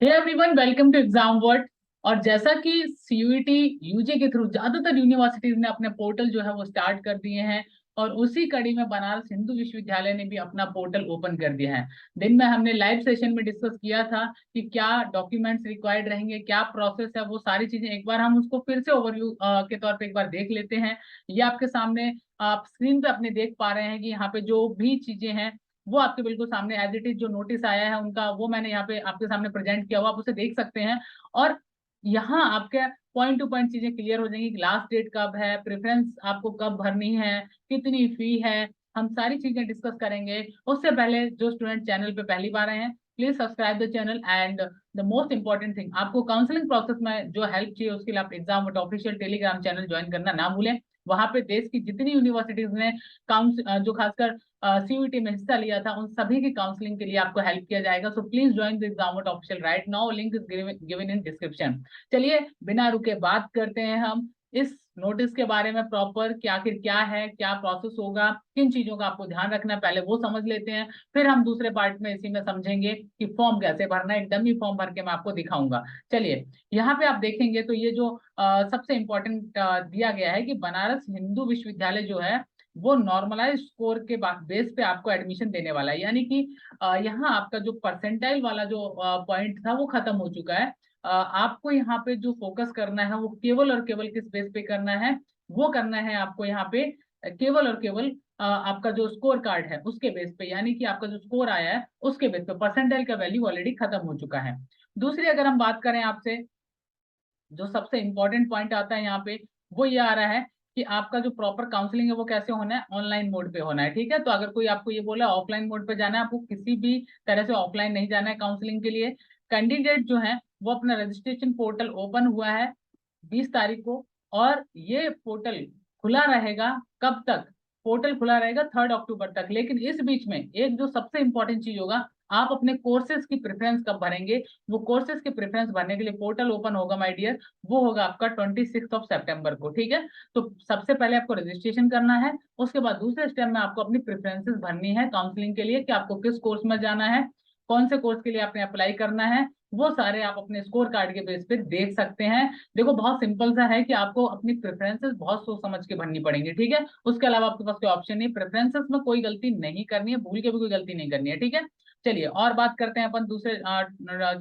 Hey everyone, welcome to exam word. और जैसा कि सीयूईटी यूजी के थ्रू ज्यादातर यूनिवर्सिटीज ने अपने पोर्टल जो है वो स्टार्ट कर दिए हैं, और उसी कड़ी में बनारस हिंदू विश्वविद्यालय ने भी अपना पोर्टल ओपन कर दिया है। दिन में हमने लाइव सेशन में डिस्कस किया था कि क्या डॉक्यूमेंट्स रिक्वायर्ड रहेंगे, क्या प्रोसेस है, वो सारी चीजें एक बार हम उसको फिर से ओवरव्यू के तौर पे एक बार देख लेते हैं। ये आपके सामने आप स्क्रीन पे अपने देख पा रहे हैं कि यहाँ पे जो भी चीजें हैं वो आपके बिल्कुल सामने एज इट इज जो नोटिस आया है उनका, वो मैंने यहाँ पे आपके सामने प्रेजेंट किया हुआ, आप उसे देख सकते हैं। और यहाँ आपके पॉइंट टू पॉइंट चीजें क्लियर हो जाएंगी कि लास्ट डेट कब है, प्रेफरेंस आपको कब भरनी है, कितनी फी है, हम सारी चीजें डिस्कस करेंगे। उससे पहले जो स्टूडेंट चैनल पे पहली बार आए हैं, please subscribe the channel. And the most important thing, आपको काउंसलिंग प्रोसेस में जो हेल्प चाहिए उसके लिए आप exam official Telegram channel join करना ना भूलें। वहां पे देश की जितनी यूनिवर्सिटीज ने जो खासकर सीयूईटी में हिस्सा लिया था उन सभी की काउंसलिंग के लिए आपको हेल्प किया जाएगा। So please join the exam official right now, link is given in description. चलिए बिना रुके बात करते हैं हम इस नोटिस के बारे में प्रॉपर, कि आखिर क्या है, क्या प्रोसेस होगा, किन चीजों का आपको ध्यान रखना है, पहले वो समझ लेते हैं। फिर हम दूसरे पार्ट में इसी में समझेंगे कि फॉर्म कैसे भरना है। एक डमी फॉर्म भर के मैं आपको दिखाऊंगा। चलिए, यहाँ पे आप देखेंगे तो ये जो सबसे इम्पोर्टेंट दिया गया है कि बनारस हिंदू विश्वविद्यालय जो है वो नॉर्मलाइज स्कोर के बेस पे आपको एडमिशन देने वाला है। यानी कि यहाँ आपका जो परसेंटाइल वाला जो पॉइंट था वो खत्म हो चुका है। आपको यहाँ पे जो फोकस करना है वो केवल और केवल किस बेस पे करना है, वो करना है आपको यहाँ पे केवल और केवल आपका जो स्कोर कार्ड है उसके बेस पे। यानी कि आपका जो स्कोर आया है उसके बेस पे, परसेंटाइल का वैल्यू ऑलरेडी खत्म हो चुका है। दूसरी अगर हम बात करें आपसे, जो सबसे इंपॉर्टेंट पॉइंट आता है यहाँ पे, वो ये आ रहा है कि आपका जो प्रॉपर काउंसलिंग है वो कैसे होना है, ऑनलाइन मोड पे होना है। ठीक है, तो अगर कोई आपको ये बोला ऑफलाइन मोड पे जाना है, आपको किसी भी तरह से ऑफलाइन नहीं जाना है काउंसलिंग के लिए। कैंडिडेट जो है वो अपना रजिस्ट्रेशन पोर्टल ओपन हुआ है 20 तारीख को, और ये पोर्टल खुला रहेगा कब तक? पोर्टल खुला रहेगा 3 अक्टूबर तक। लेकिन इस बीच में एक जो सबसे इंपॉर्टेंट चीज होगा, आप अपने कोर्सेज की प्रेफरेंस कब भरेंगे, वो कोर्सेज की प्रेफरेंस भरने के लिए पोर्टल ओपन होगा माय डियर, वो होगा आपका 26 सितंबर को। ठीक है, तो सबसे पहले आपको रजिस्ट्रेशन करना है, उसके बाद दूसरे स्टेप में आपको अपनी प्रेफरेंसेस भरनी है काउंसलिंग के लिए कि आपको किस कोर्स में जाना है, कौन से कोर्स के लिए आपने अप्लाई करना है। वो सारे आप अपने स्कोर कार्ड के बेस पे देख सकते हैं। देखो बहुत सिंपल सा है कि आपको अपनी प्रेफरेंसेस बहुत सोच समझ के भरनी पड़ेंगे। ठीक है, उसके अलावा आपके पास कोई ऑप्शन नहीं, प्रेफरेंसेस में कोई गलती नहीं करनी है, भूल के भी कोई गलती नहीं करनी है। ठीक है, चलिए और बात करते हैं अपन दूसरे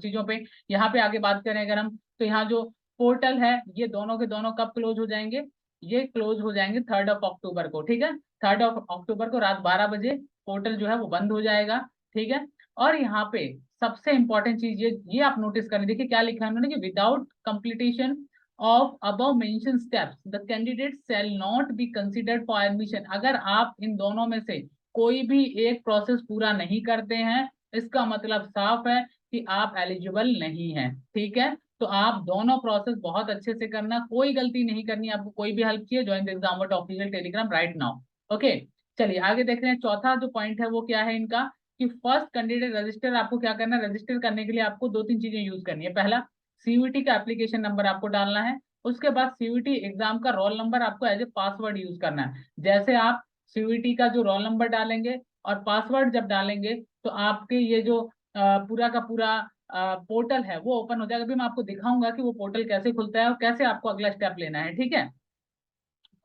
चीजों पे। यहाँ पे आगे बात करें अगर हम, तो यहाँ जो पोर्टल है ये दोनों के दोनों कब क्लोज हो जाएंगे? ये क्लोज हो जाएंगे 3 अक्टूबर को। ठीक है, 3 अक्टूबर को रात 12 बजे पोर्टल जो है वो बंद हो जाएगा। ठीक है, और यहाँ पे सबसे इंपॉर्टेंट चीज ये आप नोटिस करें, देखिए क्या लिखा है उन्होंने कि without completion of above mention steps the candidate shall not be considered for admission. अगर आप इन दोनों में से कोई भी एक प्रोसेस पूरा नहीं करते हैं, इसका मतलब साफ है कि आप एलिजिबल नहीं हैं। ठीक है, तो आप दोनों प्रोसेस बहुत अच्छे से करना, कोई गलती नहीं करनी। आपको कोई भी हेल्प चाहिए, join the exam official Telegram right now. Okay, चलिए आगे देख रहे हैं। चौथा जो पॉइंट है वो क्या है इनका, कि फर्स्ट कैंडिडेट रजिस्टर आपको क्या करना है, रजिस्टर करने के लिए आपको दो तीन चीजें यूज करनी है। पहला, सीयूईटी का एप्लीकेशन नंबर आपको डालना है। उसके बाद सीयूईटी एग्जाम का रोल नंबर आपको एज ए पासवर्ड यूज करना है। जैसे आप सीयूईटी का जो रोल नंबर डालेंगे और पासवर्ड जब डालेंगे, तो आपके ये जो पूरा का पूरा पोर्टल है वो ओपन हो जाएगा। अभी मैं आपको दिखाऊंगा कि वो पोर्टल कैसे खुलता है और कैसे आपको अगला स्टेप लेना है। ठीक है,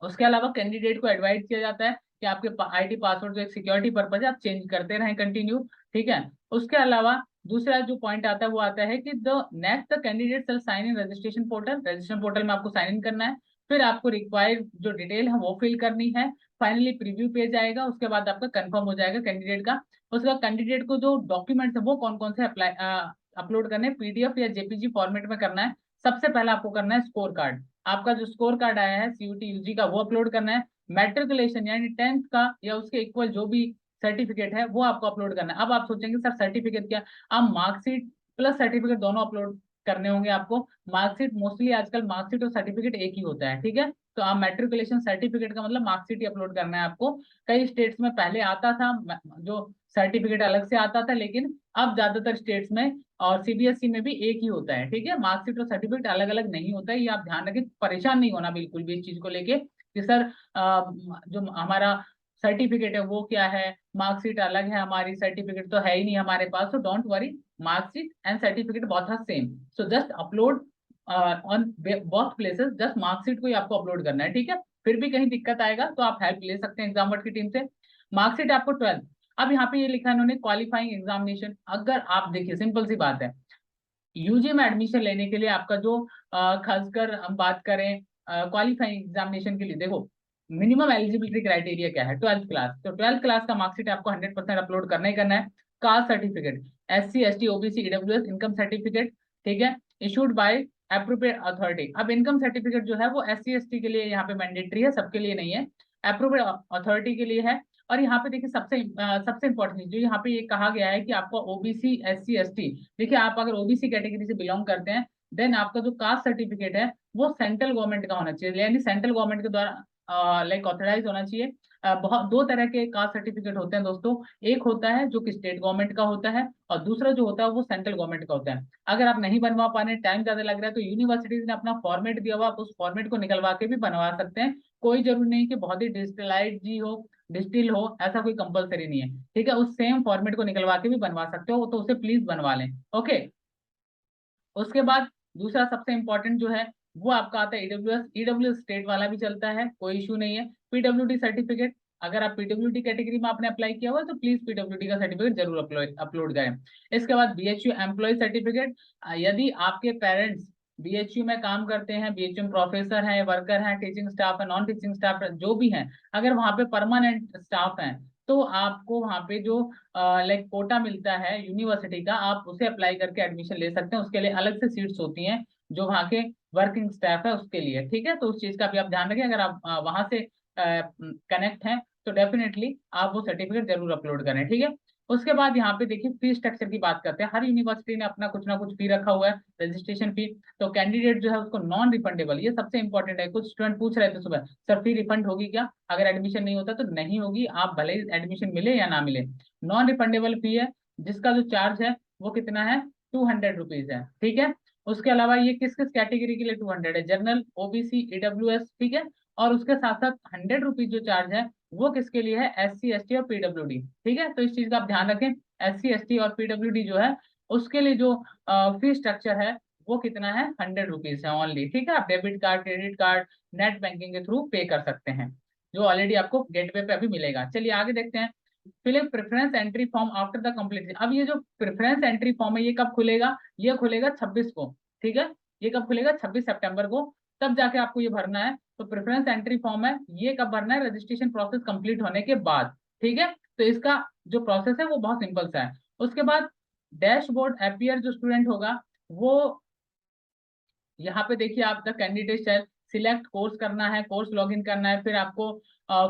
उसके अलावा कैंडिडेट को एडवाइस किया जाता है कि आपके आईडी पासवर्ड जो एक सिक्योरिटी पर्पज है आप चेंज करते रहें कंटिन्यू। ठीक है, उसके अलावा दूसरा जो पॉइंट आता है वो आता है कि the next the candidate sell sign in registration portal. Registration portal में आपको साइन इन करना है, फिर आपको रिक्वायर्ड जो डिटेल है वो फिल करनी है। फाइनली प्रीव्यू पेज आएगा, उसके बाद आपका कंफर्म हो जाएगा कैंडिडेट का। उसके बाद कैंडिडेट को जो डॉक्यूमेंट्स है वो कौन कौन से अप्लाई अपलोड करने, पीडीएफ या जेपीजी फॉर्मेट में करना है। सबसे पहले आपको करना है स्कोर कार्ड, आपका जो स्कोर कार्ड आया है सीयूटी यूजी का वो अपलोड करना है। मैट्रिकुलेशन यानी 10th का या उसके इक्वल जो भी सर्टिफिकेट है वो आपको अपलोड करना है। अब आप सोचेंगे सर सर्टिफिकेट क्या, आप मार्कशीट प्लस सर्टिफिकेट दोनों अपलोड करने होंगे आपको। मार्कशीट मोस्टली आजकल मार्कशीट और सर्टिफिकेट एक ही होता है। ठीक है, तो आप मैट्रिकुलेशन सर्टिफिकेट का मतलब मार्कशीट ही अपलोड करना है आपको। कई स्टेट्स में पहले आता था जो सर्टिफिकेट अलग से आता था, लेकिन अब ज्यादातर स्टेट्स में और सीबीएसई में भी एक ही होता है। ठीक है, मार्कशीट और सर्टिफिकेट अलग अलग नहीं होता है, ये आप ध्यान रखें। परेशान नहीं होना बिल्कुल भी इस चीज को लेके कि सर जो हमारा सर्टिफिकेट है वो क्या है, मार्कशीट अलग है, हमारी सर्टिफिकेट तो है ही नहीं हमारे पास, so don't worry, marksheet and certificate both are same, so just upload on both places, just marksheet को ही आपको अपलोड करना है, ठीक है। फिर भी कहीं दिक्कत आएगा तो आप हेल्प ले सकते हैं एग्जाम वर्ड की टीम से। मार्कशीट आपको 12। अब यहाँ पे ये लिखा है इन्होंने क्वालिफाइंग एग्जामिनेशन, अगर आप देखिए सिंपल सी बात है, यूजी में एडमिशन लेने के लिए आपका जो खासकर हम बात करें क्वालिफाइंग एग्जामिनेशन के लिए, देखो मिनिमम एलिजिबिलिटी क्राइटेरिया क्या है, 12th क्लास, तो 12th क्लास का मार्कशीट आपको 100% अपलोड करना ही करना है। Caste certificate, SC ST OBC EWS income certificate, ठीक है, इशूड बाय अप्रोप्रिएट अथॉरिटी। अब इनकम सर्टिफिकेट जो है वो SC ST के लिए यहाँ पे मैंडेटरी है, सबके लिए नहीं है, अप्रोप्रिएट अथॉरिटी के लिए है। और यहाँ पे देखिए सबसे इंपॉर्टेंट जो यहाँ पे ये कहा गया है कि आपको OBC SC ST, देखिए आप अगर OBC कैटेगरी से बिलोंग करते हैं देन आपका जो कास्ट सर्टिफिकेट है वो सेंट्रल गवर्नमेंट का होना चाहिए, यानी सेंट्रल गवर्नमेंट के द्वारा लाइक ऑथराइज होना चाहिए। बहुत दो तरह के कास्ट सर्टिफिकेट होते हैं दोस्तों, एक होता है जो कि स्टेट गवर्नमेंट का होता है और दूसरा जो होता है वो सेंट्रल गवर्नमेंट का होता है। अगर आप नहीं बनवा पा रहे, टाइम ज्यादा लग रहा है, तो यूनिवर्सिटीज ने अपना फॉर्मेट दिया हुआ, आप उस फॉर्मेट को निकलवा के भी बनवा सकते हैं। कोई जरूरी नहीं कि बहुत ही डिजिटलाइज जी हो, डिस्टिल हो, ऐसा कोई कंपलसरी नहीं है, ठीक है। उस सेम फॉर्मेट को निकलवा के भी बनवा सकते हो, तो उसे प्लीज बनवा लें, ओके। उसके बाद दूसरा सबसे इंपॉर्टेंट जो है वो आपका आता है ईडब्ल्यूएस स्टेट वाला भी चलता है, कोई इशू नहीं है। पीडब्ल्यूडी सर्टिफिकेट, अगर आप पीडब्ल्यूडी कैटेगरी में आपने अप्लाई किया हुआ है तो प्लीज पीडब्ल्यूडी का सर्टिफिकेट जरूर अपलोड करें। इसके बाद बीएचयू एम्प्लॉय सर्टिफिकेट, यदि आपके पेरेंट्स बीएचयू में काम करते हैं, बीएचयू में प्रोफेसर हैं, वर्कर हैं, टीचिंग स्टाफ है, नॉन टीचिंग स्टाफ जो भी हैं, अगर वहां पे परमानेंट स्टाफ हैं तो आपको वहां पे जो लाइक कोटा मिलता है यूनिवर्सिटी का, आप उसे अप्लाई करके एडमिशन ले सकते हैं। उसके लिए अलग से सीट्स होती हैं जो वहाँ के वर्किंग स्टाफ है उसके लिए, ठीक है। तो उस चीज का भी आप ध्यान रखें, अगर आप वहां से कनेक्ट हैं तो डेफिनेटली आप वो सर्टिफिकेट जरूर अपलोड करें, ठीक है। उसके बाद यहाँ पे देखिए फी स्ट्रक्चर की बात करते हैं, हर यूनिवर्सिटी ने अपना कुछ ना कुछ फी रखा हुआ है, रजिस्ट्रेशन फी। तो कैंडिडेट जो है उसको नॉन रिफंडेबल, ये सबसे इंपॉर्टेंट है, कुछ स्टूडेंट पूछ रहे थे सुबह सर फी रिफंड होगी क्या अगर एडमिशन नहीं होता, तो नहीं होगी, आप भले ही एडमिशन मिले या ना मिले, नॉन रिफंडेबल फी है। जिसका जो चार्ज है वो कितना है, 200 रुपीज है, ठीक है। उसके अलावा ये किस किस कैटेगरी के लिए 200 है, जनरल, ओबीसी, ईडब्ल्यूएस, ठीक है। और उसके साथ साथ 100 रुपीज जो चार्ज है वो किसके लिए है, SC ST और पीडब्ल्यूडी, ठीक है। तो इस चीज का आप ध्यान रखें, SC ST और पीडब्ल्यूडी जो है उसके लिए जो फी स्ट्रक्चर है वो कितना है, 100 रुपीज है ओनली, ठीक है। आप debit card, credit card, net banking के थ्रू पे कर सकते हैं, जो ऑलरेडी आपको गेटवे पे अभी मिलेगा। चलिए आगे देखते हैं। Fill preference entry form after the complete, अब ये जो प्रेफरेंस एंट्री फॉर्म है ये कब खुलेगा, ये खुलेगा 26 को, ठीक है। ये कब खुलेगा, 26 सितंबर को, तब जाके आपको ये भरना है। तो प्रेफरेंस एंट्री फॉर्म है ये कब भरना है, रजिस्ट्रेशन प्रोसेस कंप्लीट होने के बाद, ठीक है। तो इसका जो प्रोसेस है वो बहुत सिंपल सा है। उसके बाद डैशबोर्ड एपियर जो स्टूडेंट होगा वो यहाँ पे देखिए आपका कैंडिडेट सेल सिलेक्ट कोर्स करना है, कोर्स लॉगिन करना है, फिर आपको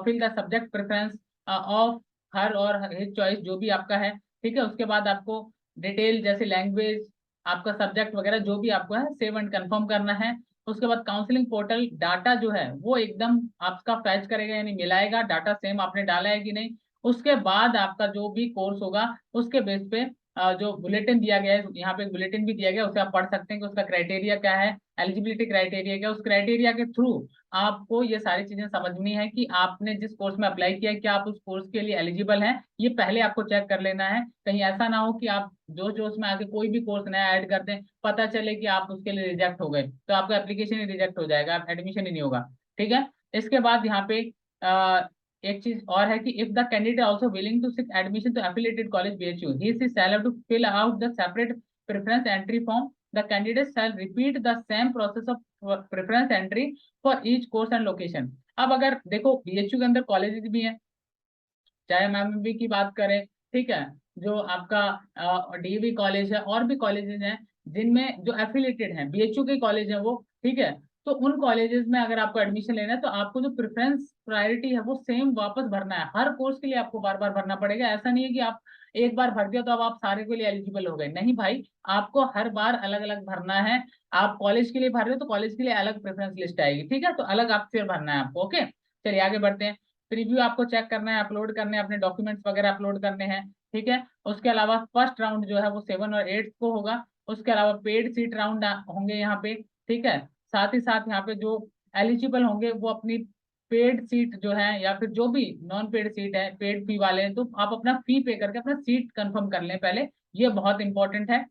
fill the subject preference of her और हिज चॉइस जो भी आपका है, ठीक है। उसके बाद आपको डिटेल जैसे लैंग्वेज, आपका सब्जेक्ट वगैरह जो भी आपको है सेव एंड कंफर्म करना है। उसके बाद काउंसलिंग पोर्टल डाटा जो है वो एकदम आपका फैच करेगा, यानी मिलाएगा डाटा सेम आपने डाला है कि नहीं। उसके बाद आपका जो भी कोर्स होगा उसके बेस पे जो बुलेटिन दिया गया है, यहाँ पे बुलेटिन भी दिया गया है, उसे आप पढ़ सकते हैं कि उसका क्राइटेरिया क्या है, एलिजिबिलिटी क्राइटेरिया क्या है। उस क्राइटेरिया के थ्रू आपको ये सारी चीजें समझनी है कि आपने जिस कोर्स में अप्लाई किया है क्या आप उस कोर्स के लिए एलिजिबल हैं, ये पहले आपको चेक कर लेना है। कहीं ऐसा ना हो कि आप जोश जोश में आके कोई भी कोर्स नया ऐड कर दें, पता चले कि आप उसके लिए रिजेक्ट हो गए, तो आपका एप्लीकेशन ही रिजेक्ट हो जाएगा, एडमिशन ही नहीं होगा, ठीक है। इसके बाद यहाँ पे एक चीज और है कि if the candidate also willing to seek admission to affiliated college BHU he shall have to fill out the separate preference entry form, the candidate shall repeat the same process of preference entry for each course and location. अब अगर देखो BHU के अंदर colleges भी हैं, चाहे हम MMB की बात करें, ठीक है, जो आपका डीवी कॉलेज है और भी कॉलेजेस हैं जिनमें जो एफिलेटेड हैं बीएचयू के कॉलेज हैं वो, ठीक है। तो उन कॉलेजेस में अगर आपको एडमिशन लेना है तो आपको जो प्रेफरेंस प्रायोरिटी है वो सेम वापस भरना है, हर कोर्स के लिए आपको बार बार भरना पड़ेगा। ऐसा नहीं है कि आप एक बार भर दिया तो अब आप सारे के लिए एलिजिबल हो गए, नहीं भाई, आपको हर बार अलग अलग भरना है। आप कॉलेज के लिए भर रहे हो तो कॉलेज के लिए अलग प्रेफरेंस लिस्ट आएगी, ठीक है, तो अलग आप फिर भरना है आपको, ओके। चलिए आगे बढ़ते हैं। प्रीव्यू आपको चेक करना है, अपलोड करने हैं, अपने डॉक्यूमेंट्स वगैरह अपलोड करने हैं, ठीक है। उसके अलावा फर्स्ट राउंड जो है वो 7 और 8 को होगा। उसके अलावा पेड सीट राउंड होंगे यहाँ पे, ठीक है। साथ ही साथ यहाँ पे जो एलिजिबल होंगे वो अपनी पेड सीट जो है या फिर जो भी नॉन पेड सीट है, पेड फी वाले हैं, तो आप अपना फी पे करके अपना सीट कंफर्म कर लें पहले, ये बहुत इंपॉर्टेंट है।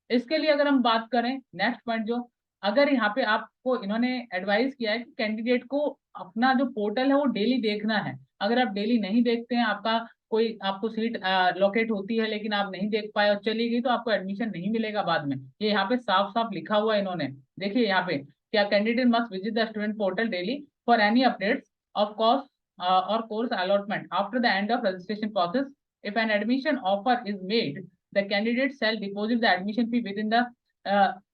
इसके लिए अगर हम बात करें नेक्स्ट पॉइंट जो, अगर यहाँ पे आपको इन्होंने एडवाइस किया है कि कैंडिडेट को अपना जो पोर्टल है वो डेली देखना है। अगर आप डेली नहीं देखते हैं, आपका कोई आपको सीट लोकेट होती है लेकिन आप नहीं देख पाए और चली गई, तो आपको एडमिशन नहीं मिलेगा बाद में। ये यहाँ पे साफ साफ लिखा हुआ है इन्होंने, देखिए यहाँ पे, क्या candidate must visit the student portal daily for any updates of course or course allotment after the end of registration process. If an admission offer is made, the candidate shall deposit the admission fee within the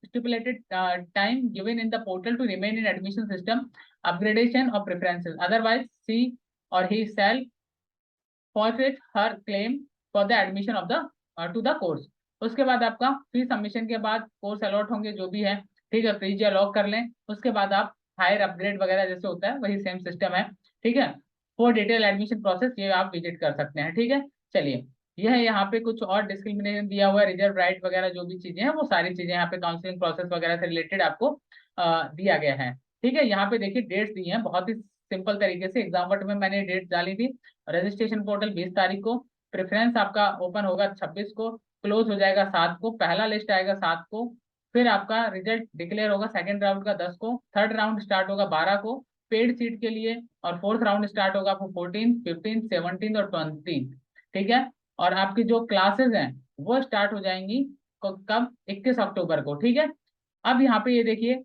stipulated time given in the portal to remain in admission system upgradation of preferences. Otherwise, she or he shall forfeit her claim for the admission of the to the course. उसके बाद आपका फी submission के बाद course allot होंगे जो भी है, ठीक है, फ्रीज या लॉक कर लें। उसके बाद आप हायर अपग्रेड वगैरह जैसे होता है वही सेम सिस्टम है, ठीक है। फॉर डिटेल एडमिशन प्रोसेस ये आप विजिट कर सकते हैं, ठीक है। चलिए, यह यहाँ पे कुछ और डिस्क्रिमिनेशन दिया हुआ है, रिजर्व राइट वगैरह जो भी चीजें हैं वो सारी चीजें यहाँ पे काउंसलिंग प्रोसेस वगैरह से रिलेटेड आपको दिया गया है, ठीक है। यहाँ पे देखिए डेट्स दी हैं बहुत ही सिंपल तरीके से, एग्जाम वर्ड में मैंने डेट डाली थी। रजिस्ट्रेशन पोर्टल 20 तारीख को, प्रेफरेंस आपका ओपन होगा 26 को, क्लोज हो जाएगा 7 को, पहला लिस्ट आएगा 7 को, फिर आपका रिजल्ट डिक्लेयर होगा सेकंड राउंड का 10 को, थर्ड राउंड स्टार्ट होगा 12 को पेड सीट के लिए, और फोर्थ राउंड स्टार्ट होगा आपको 14, 15, 17 और 20, ठीक है। और आपकी जो क्लासेस हैं वो स्टार्ट हो जाएंगी कब, 21 अक्टूबर को, ठीक है। अब यहाँ पे ये देखिए,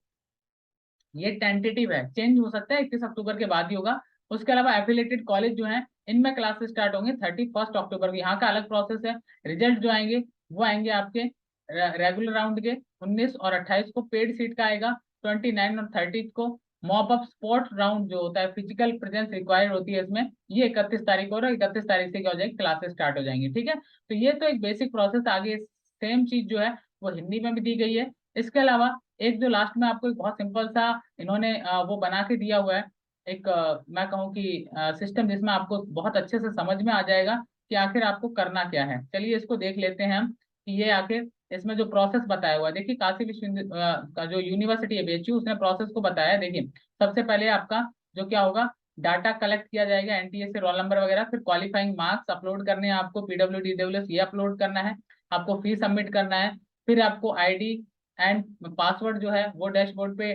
ये टेंटेटिव है, चेंज हो सकता है, 21 अक्टूबर के बाद ही होगा। उसके अलावा एफिलेटेड कॉलेज जो है इनमें क्लासेस स्टार्ट होंगे 31 अक्टूबर को, यहाँ का अलग प्रोसेस है। रिजल्ट जो आएंगे वो आएंगे आपके रेगुलर राउंड के 19 और 28 को, पेड सीट का आएगा 29 और 30 को, मॉप अप स्पोर्ट राउंड जो होता है फिजिकल प्रेजेंस रिक्वायर्ड होती है इसमें, ये 31 तारीख को, और 31 तारीख से क्या हो जाएगी, क्लासेस स्टार्ट हो जाएंगी, ठीक है। तो ये तो एक बेसिक प्रोसेस, आगे सेम चीज जो है वो हिंदी में भी दी गई है। इसके अलावा एक जो लास्ट में आपको एक बहुत सिंपल सा इन्होंने वो बना के दिया हुआ है, एक मैं कहूँ कि सिस्टम, जिसमें आपको बहुत अच्छे से समझ में आ जाएगा कि आखिर आपको करना क्या है। चलिए इसको देख लेते हैं हम कि ये आखिर इसमें जो प्रोसेस बताया हुआ है। देखिए काशी का जो यूनिवर्सिटी है बीएचयू, उसने प्रोसेस को बताया है। देखिए सबसे पहले आपका जो क्या होगा, डाटा कलेक्ट किया जाएगा एनटीए से, रोल नंबर वगैरह, फिर क्वालिफाइंग मार्क्स अपलोड करने हैं आपको, पीडब्ल्यू डब्ल्यू ये अपलोड करना है आपको, फी सबमिट करना है, फिर आपको आईडी एंड पासवर्ड जो है वो डैशबोर्ड पे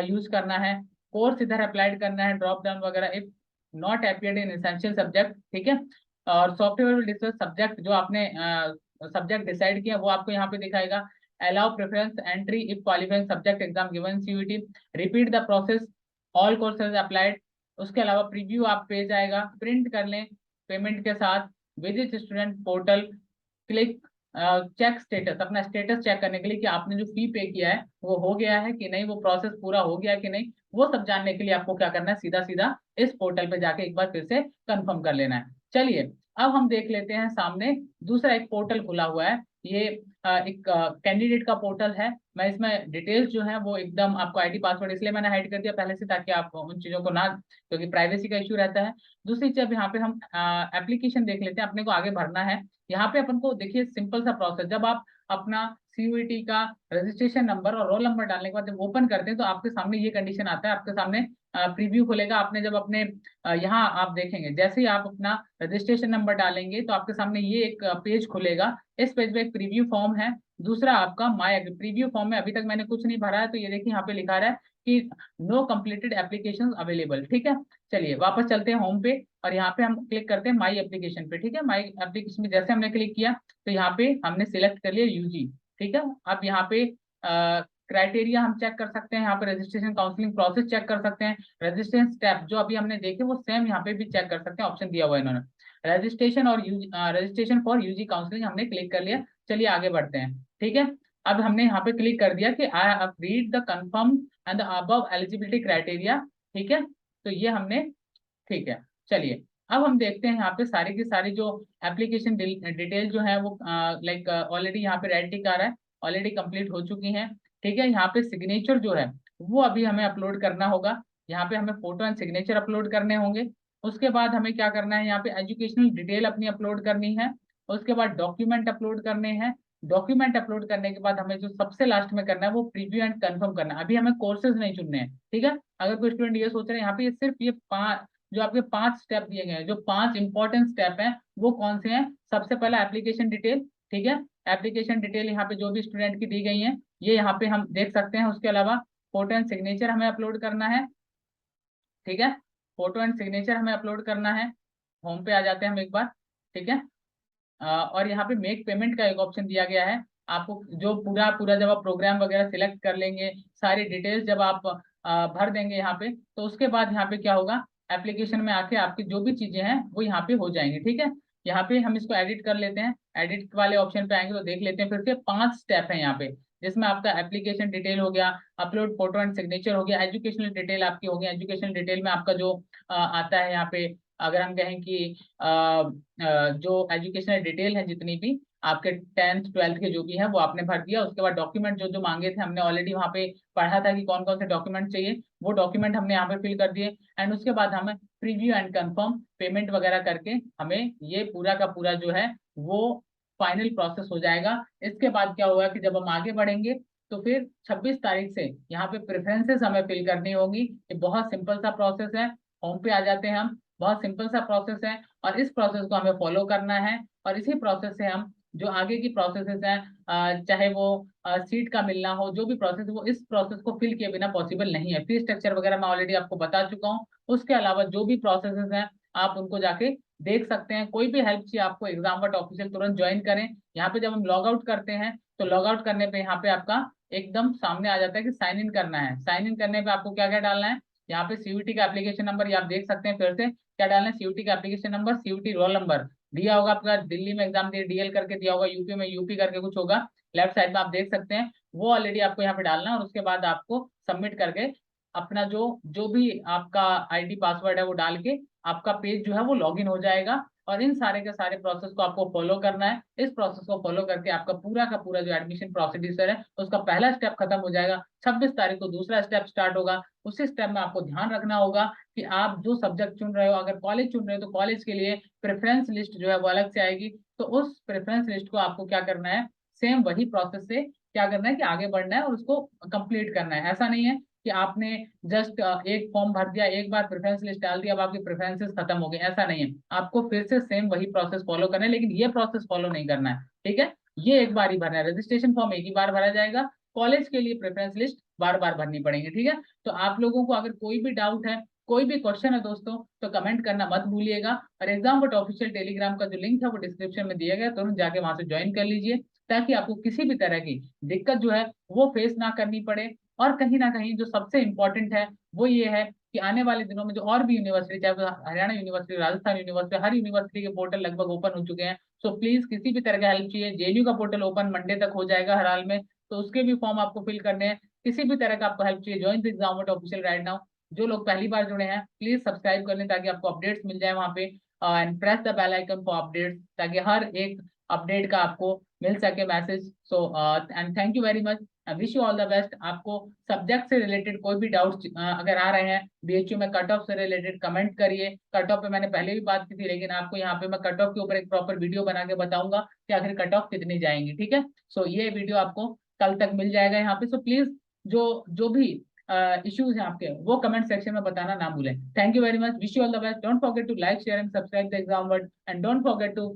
यूज करना है, कोर्स इधर अप्लाइड करना है, ड्रॉप डाउन वगैरह if not appeared in essential subject, ठीक है। और सॉफ्टवेयर विल डिस्कस सब्जेक्ट, जो आपने सब्जेक्ट डिसाइड किया वो आपको यहाँ पे दिखाएगा। Allow preference entry if qualifying subject exam given CUET, repeat the process all courses applied. उसके अलावा प्रीव्यू आप पेज आएगा, प्रिंट कर लें पेमेंट के साथ, visit student portal, click check status, अपना स्टेटस चेक करने के लिए कि आपने जो फी पे किया है वो हो गया है कि नहीं, वो प्रोसेस पूरा हो गया है कि नहीं, वो सब जानने के लिए आपको क्या करना है, सीधा सीधा इस पोर्टल पे जाके एक बार फिर से कंफर्म कर लेना है। चलिए अब हम देख लेते हैं, सामने दूसरा एक पोर्टल खुला हुआ है, ये एक कैंडिडेट का पोर्टल है। मैं इसमें डिटेल्स जो है वो एकदम आपको आईडी पासवर्ड इसलिए मैंने हाइड कर दिया पहले से, ताकि आप उन चीजों को ना, क्योंकि प्राइवेसी का इश्यू रहता है। दूसरी चीज यहाँ पे हम एप्लीकेशन देख लेते हैं, अपने को आगे भरना है। यहाँ पे अपन को देखिए सिंपल सा प्रोसेस, जब आप अपना सीयूईटी का रजिस्ट्रेशन नंबर और रोल नंबर डालने के बाद जब ओपन करते हैं तो आपके सामने ये कंडीशन आता है, आपके सामने प्रीव्यू खुलेगा। आपने जब अपने यहाँ आप देखेंगे जैसे ही आप अपना रजिस्ट्रेशन नंबर डालेंगे तो आपके सामने ये एक पेज खुलेगा। इस पेज में एक प्रीव्यू फॉर्म है, दूसरा आपका माय प्रीव्यू फॉर्म में अभी तक मैंने कुछ नहीं भरा है, तो ये देखिए यहाँ पे लिखा रहा है कि नो कंप्लीटेड एप्लीकेशन अवेलेबल, ठीक है। चलिए वापस चलते हैं होम पे, और यहाँ पे हम क्लिक करते हैं माई एप्लीकेशन पे, ठीक है। माई एप्लीकेशन में जैसे हमने क्लिक किया तो यहाँ पे हमने सिलेक्ट कर लिया यूजी, ठीक है। अब यहाँ पे क्राइटेरिया हम चेक कर सकते हैं, यहाँ पे रजिस्ट्रेशन काउंसलिंग प्रोसेस चेक कर सकते हैं, रजिस्ट्रेशन स्टेप जो अभी हमने देखे वो सेम यहाँ पे भी चेक कर सकते हैं, ऑप्शन दिया हुआ है इन्होंने। रजिस्ट्रेशन और रजिस्ट्रेशन फॉर यूजी काउंसलिंग हमने क्लिक कर लिया। चलिए आगे बढ़ते हैं, ठीक है। अब हमने यहाँ पे क्लिक कर दिया कि I have read the confirm and the above eligibility criteria, ठीक है। तो ये हमने, ठीक है। चलिए अब हम देखते हैं यहाँ पे सारी की सारी जो एप्लीकेशन डिटेल जो है वो लाइक ऑलरेडी यहाँ पे रेड टिक आ रहा है, ऑलरेडी कंप्लीट हो चुकी हैं, ठीक है। यहाँ पे सिग्नेचर जो है वो अभी हमें अपलोड करना होगा, यहाँ पे हमें फोटो एंड सिग्नेचर अपलोड करने होंगे। उसके बाद हमें क्या करना है, यहाँ पे एजुकेशनल डिटेल अपनी अपलोड करनी है। उसके बाद डॉक्यूमेंट अपलोड करने हैं, डॉक्यूमेंट अपलोड करने के बाद हमें जो सबसे लास्ट में करना है वो प्रीव्यू एंड कंफर्म करना है। अभी हमें कोर्सेज नहीं चुनने हैं, ठीक है। अगर कोई स्टूडेंट ये सोच रहे हैं यहाँ पे सिर्फ ये 5 जो आपके 5 स्टेप दिए गए हैं, जो 5 इंपॉर्टेंट स्टेप हैं वो कौन से हैं? सबसे पहला एप्लीकेशन डिटेल, ठीक है। एप्लीकेशन डिटेल यहाँ पे जो भी स्टूडेंट की दी गई है ये यहाँ पे हम देख सकते हैं। उसके अलावा फोटो एंड सिग्नेचर हमें अपलोड करना है, ठीक है। फोटो एंड सिग्नेचर हमें अपलोड करना है। होम पे आ जाते हैं हम एक बार, ठीक है। और यहाँ पे मेक पेमेंट का एक ऑप्शन दिया गया है। आपको जो पूरा पूरा जब आप प्रोग्राम वगैरह सिलेक्ट कर लेंगे, सारी डिटेल्स जब आप भर देंगे यहाँ पे, तो उसके बाद यहाँ पे क्या होगा, एप्लीकेशन में आके आपकी जो भी चीजें हैं वो यहाँ पे हो जाएंगी, ठीक है। यहाँ पे हम इसको एडिट कर लेते हैं। एडिट वाले ऑप्शन पे आएंगे तो देख लेते हैं फिर से 5 स्टेप है यहाँ पे, जिसमें आपका एप्लीकेशन डिटेल हो गया, अपलोड फोटो एंड सिग्नेचर हो गया, एजुकेशनल डिटेल आपकी हो गई। एजुकेशनल डिटेल में आपका जो आता है यहाँ पे, अगर हम कहें कि जो एजुकेशनल डिटेल है जितनी भी आपके 10th 12th के जो भी है वो आपने भर दिया। उसके बाद डॉक्यूमेंट जो जो मांगे थे हमने ऑलरेडी वहाँ पे पढ़ा था कि कौन कौन से डॉक्यूमेंट चाहिए, वो डॉक्यूमेंट हमने यहाँ पे फिल कर दिए। एंड उसके बाद हमें प्रीव्यू एंड कंफर्म पेमेंट वगैरह करके हमें ये पूरा का पूरा जो है वो फाइनल प्रोसेस हो जाएगा। इसके बाद क्या होगा कि जब हम आगे बढ़ेंगे तो फिर 26 तारीख से यहाँ पे प्रेफरेंसेस हमें फिल करनी होगी। ये बहुत सिंपल सा प्रोसेस है। होम पे आ जाते हैं हम, बहुत सिंपल सा प्रोसेस है और इस प्रोसेस को हमें फॉलो करना है। और इसी प्रोसेस से हम जो आगे की प्रोसेसेस हैं, चाहे वो सीट का मिलना हो, जो भी प्रोसेस है वो इस प्रोसेस को फिल किए बिना पॉसिबल नहीं है। फी स्ट्रक्चर वगैरह मैं ऑलरेडी आपको बता चुका हूँ। उसके अलावा जो भी प्रोसेसेस हैं आप उनको जाके देख सकते हैं। कोई भी हेल्प चाहिए आपको एग्जामवर्ट ऑफिशियल, तुरंत ज्वाइन करें। यहाँ पे जब हम लॉग आउट करते हैं तो लॉग आउट करने पे यहाँ पे आपका एकदम सामने आ जाता है कि साइन इन करना है। साइन इन करने पे आपको क्या क्या डालना है, यहाँ पे सीयूटी का एप्लीकेशन नंबर, ये आप देख सकते हैं फिर से क्या डालना है, सीयूटी का application number, CUET roll number दिया होगा आपका, दिल्ली में एग्जाम दिए डीएल करके दिया होगा, यूपी में यूपी करके कुछ होगा, लेफ्ट साइड में आप देख सकते हैं, वो ऑलरेडी आपको यहाँ पे डालना है। और उसके बाद आपको सबमिट करके अपना जो जो भी आपका आईडी पासवर्ड है वो डाल के आपका पेज जो है वो लॉगिन हो जाएगा। और इन सारे के सारे प्रोसेस को आपको फॉलो करना है। इस प्रोसेस को फॉलो करके आपका पूरा का पूरा जो एडमिशन प्रोसीड्यूर है उसका पहला स्टेप खत्म हो जाएगा। 26 तारीख को दूसरा स्टेप स्टार्ट होगा। उसी स्टेप में आपको ध्यान रखना होगा कि आप जो सब्जेक्ट चुन रहे हो, अगर कॉलेज चुन रहे हो तो कॉलेज के लिए प्रेफरेंस लिस्ट जो है वो अलग से आएगी। तो उस प्रेफरेंस लिस्ट को आपको क्या करना है, सेम वही प्रोसेस से क्या करना है कि आगे बढ़ना है और उसको कंप्लीट करना है। ऐसा नहीं है कि आपने जस्ट एक फॉर्म भर दिया, एक बार प्रेफरेंस लिस्ट डाल दिया, अब आपकी प्रेफरेंसेस खत्म हो गई, ऐसा नहीं है। आपको फिर से सेम वही प्रोसेस फॉलो करना है, लेकिन ये प्रोसेस फॉलो नहीं करना है, ठीक है। ये एक बार ही भरना है, रजिस्ट्रेशन फॉर्म एक ही बार भरा जाएगा, कॉलेज के लिए प्रेफरेंस लिस्ट बार बार भरनी पड़ेगी, ठीक है। तो आप लोगों को अगर कोई भी डाउट है, कोई भी क्वेश्चन है दोस्तों, तो कमेंट करना मत भूलिएगा। और एग्जामवर्ट ऑफिशियल टेलीग्राम का जो लिंक है वो डिस्क्रिप्शन में दिया गया, तुरंत जाके वहां से ज्वाइन कर लीजिए, ताकि आपको किसी भी तरह की दिक्कत जो है वो फेस ना करनी पड़े। और कहीं ना कहीं जो सबसे इम्पोर्टेंट है वो ये है कि आने वाले दिनों में जो और भी यूनिवर्सिटी, चाहे वो हरियाणा यूनिवर्सिटी, राजस्थान यूनिवर्सिटी, हर यूनिवर्सिटी के पोर्टल लगभग ओपन हो चुके हैं। सो प्लीज किसी भी तरह का हेल्प चाहिए, जेएनयू का पोर्टल ओपन मंडे तक हो जाएगा हर हाल में, तो उसके भी फॉर्म आपको फिल करने हैं। किसी भी तरह का आपको हेल्प चाहिए, join the Examvert official right now. जो लोग पहली बार जुड़े हैं प्लीज सब्सक्राइब कर लें ताकि आपको अपडेट्स मिल जाए वहाँ पे, and press the bell icon for updates, ताकि हर एक अपडेट का आपको मिल सके message. So and thank you very much, wish you all the best. आपको सब्जेक्ट से रिलेटेड कोई भी डाउट्स अगर आ रहे हैं, बीएचयू में कट ऑफ से रिलेटेड, कमेंट करिए। कट ऑफ पे मैंने पहले भी बात की थी, लेकिन आपको यहाँ पे मैं कट ऑफ के ऊपर एक प्रॉपर वीडियो बना के बताऊंगा कि आखिर कट ऑफ कितनी जाएंगी, ठीक है। सो ये वीडियो आपको कल तक मिल जाएगा यहाँ पे। सो प्लीज जो जो भी इश्यूज हैं आपके वो कमेंट सेक्शन में बताना ना भूलें। Thank you very much, wish you all the best. Don't forget to like share and subscribe the Examvert, and don't forget to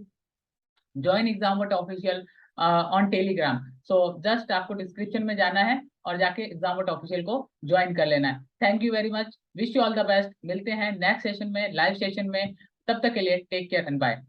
join Examvert official on Telegram. So just आपको description में जाना है और जाके एग्जामवर्ट ऑफिशियल को join कर लेना है। Thank you very much, wish you all the best. मिलते हैं नेक्स्ट सेशन में, लाइव सेशन में। तब तक के लिए टेक केयर एंड बाय।